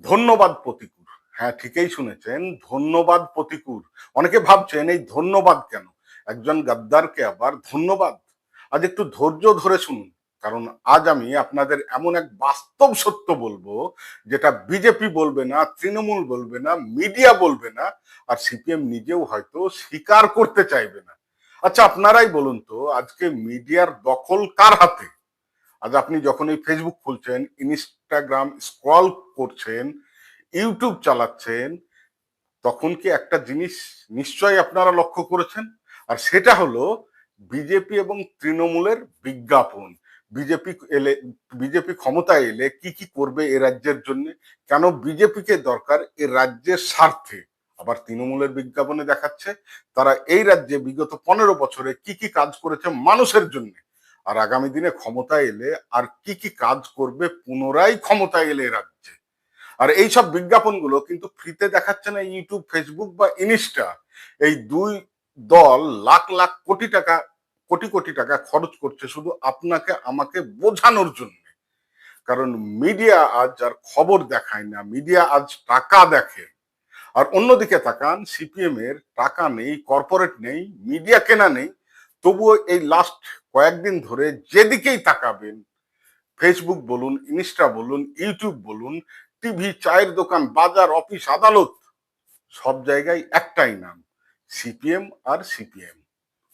ধন্যবাদ প্রতিকূর। হ্যাঁ, ঠিকই শুনেছেন, ধন্যবাদ প্রতিকূর। অনেকে ভাবছেন এই ধন্যবাদ কেন? একজন গাদ্দারকে আবার ধন্যবাদ? আজ একটু ধৈর্য ধরে শুনুন। কারণ আজ আমি আপনাদের এমন এক বাস্তব সত্য বলবো, যেটা বিজেপি বলবে না, তৃণমূল বলবে না, মিডিয়া বলবে না, আর সিপিএম নিজেও হয়তো স্বীকার করতে চাইবে না। আচ্ছা, আপনারাই বলুন তো, আজকে মিডিয়ার দখল কার হাতে? আজ আপনি যখন এই ফেসবুক খুলছেন, ইনস্টাগ্রাম স্ক্রল করছেন, ইউটিউব চালাচ্ছেন, তখন কি একটা জিনিস নিশ্চয়ই আপনারা লক্ষ্য করেছেন, আর সেটা হলো বিজেপি এবং তৃণমূলের বিজ্ঞাপন। বিজেপি এলে, বিজেপি ক্ষমতায় এলে কি কি করবে এ রাজ্যের জন্য, কেন বিজেপিকে দরকার এ রাজ্যের স্বার্থে। আবার তৃণমূলের বিজ্ঞাপনে দেখাচ্ছে তারা এই রাজ্যে বিগত 15 বছরে কি কি কাজ করেছে মানুষের জন্য, আর আগামী দিনে ক্ষমতায় এলে আর কি কি কাজ করবে পুনরায় ক্ষমতায় এলে এ রাজ্যে। আর এই সব বিজ্ঞাপনগুলো কিন্তু ফ্রিতে দেখাচ্ছে না ইউটিউব, ফেসবুক বা ইনস্টা। এই দুই দল লাখ লাখ কোটি টাকা, কোটি কোটি টাকা খরচ করছে শুধু আপনাকে আমাকে বোঝানোর জন্য। কারণ মিডিয়া আজ আর খবর দেখায় না, মিডিয়া আজ টাকা দেখে। আর অন্যদিকে তাকান, সিপিএম এর টাকা নেই, কর্পোরেট নেই, মিডিয়া কেনা নেই, তবুও এই লাস্ট কয়েকদিন ধরে যেদিকেই তাকাবেন, ফেসবুক বলুন, ইনস্টা বলুন, ইউটিউব বলুন, টিভি, চায়ের দোকান, বাজার, অফিস, আদালত, সব জায়গায় একটাই নাম, সিপিএম আর সিপিএম।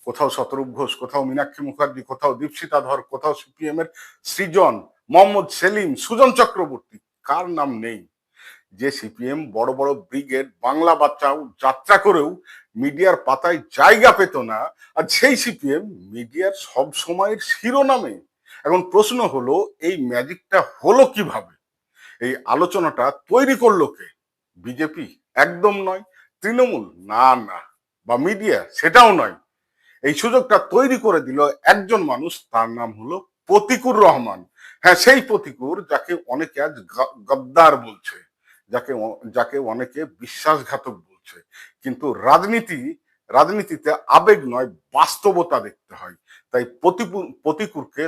কোথাও শতরূপ ঘোষ, কোথাও মীনাক্ষী মুখার্জি, কোথাও দীপশিতা ধর, কোথাও সিপিএম এর সৃজন, মোহাম্মদ সেলিম, সুজন চক্রবর্তী, কার নাম নেই? যে সিপিএম বড় বড় ব্রিগেড বাংলা বাচ্চাও যাত্রা করেও মিডিয়ার পাতায় জায়গা পেত না, আর সেই সিপিএম মিডিয়ার সব সময়ের শিরোনামে। এখন প্রশ্ন হলো, এই ম্যাজিকটা হলো কিভাবে? এই আলোচনাটা তৈরি করলো কে? বিজেপি? একদম নয়। তৃণমূল? না না। বা মিডিয়া? সেটাও নয়। এই সুযোগটা তৈরি করে দিল একজন মানুষ, তার নাম হলো প্রতিকুর রহমান। হ্যাঁ, সেই প্রতিকুর যাকে অনেকে আজ গদ্দার বলছে, যাকে যাকে অনেকে বিশ্বাসঘাতক বলছে। কিন্তু রাজনীতিতে আবেগ নয়, বাস্তবতা দেখতে হয়। তাই প্রতিকুরকে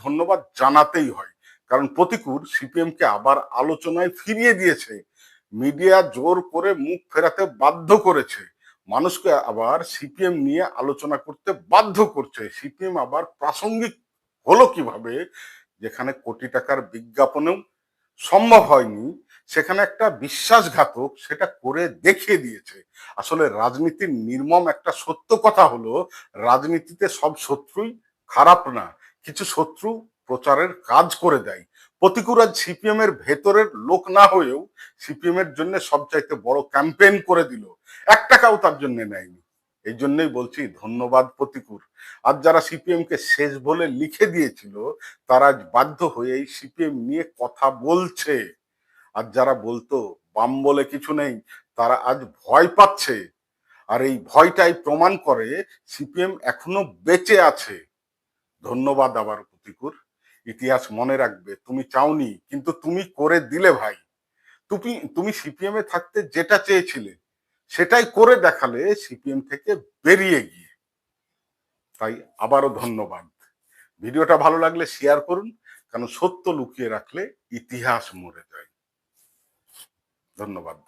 ধন্যবাদ জানাতেই হয়। কারণ প্রতিকুর সিপিএম কে আবার আলোচনায় ফিরিয়ে দিয়েছে, মিডিয়া জোর করে মুখ ফেরাতে বাধ্য করেছে, মানুষকে আবার সিপিএম নিয়ে আলোচনা করতে বাধ্য করছে। সিপিএম আবার প্রাসঙ্গিক হলো কিভাবে? যেখানে কোটি টাকার বিজ্ঞাপনেও সম্ভব হয়নি, সেখানে একটা বিশ্বাসঘাতক সেটা করে দেখিয়ে দিয়েছে। আসলে রাজনীতির নির্মম একটা সত্য কথা হলো, রাজনীতিতে সব শত্রুই খারাপ না, কিছু শত্রু প্রচারের কাজ করে দেয়। প্রতিকূল আজ সিপিএম এর ভেতরের লোক না হয়েও সিপিএম এর জন্য সবচাইতে বড় ক্যাম্পেইন করে দিল, 1 টাকাও তার জন্য নেয়নি। এই জন্যই বলছি ধন্যবাদ প্রতিকূল। আজ যারা সিপিএম কে শেষ বলে লিখে দিয়েছিল, তারা আজ বাধ্য হয়ে এই সিপিএম নিয়ে কথা বলছে। আর যারা বলতো বাম বলে কিছু নেই, তারা আজ ভয় পাচ্ছে। আর এই ভয়টাই প্রমাণ করে সিপিএম এখনো বেঁচে আছে। ধন্যবাদ আবার প্রতিকূল। ইতিহাস মনে রাখবে, তুমি চাওনি কিন্তু তুমি করে দিলে ভাই। তুমি তুমি সিপিএম এ থাকতে যেটা চেয়েছিলে সেটাই করে দেখালে সিপিএম থেকে বেরিয়ে গিয়ে। তাই আবারও ধন্যবাদ। ভিডিওটা ভালো লাগলে শেয়ার করুন, কারণ সত্য লুকিয়ে রাখলে ইতিহাস মরে যায়। ধন্যবাদ।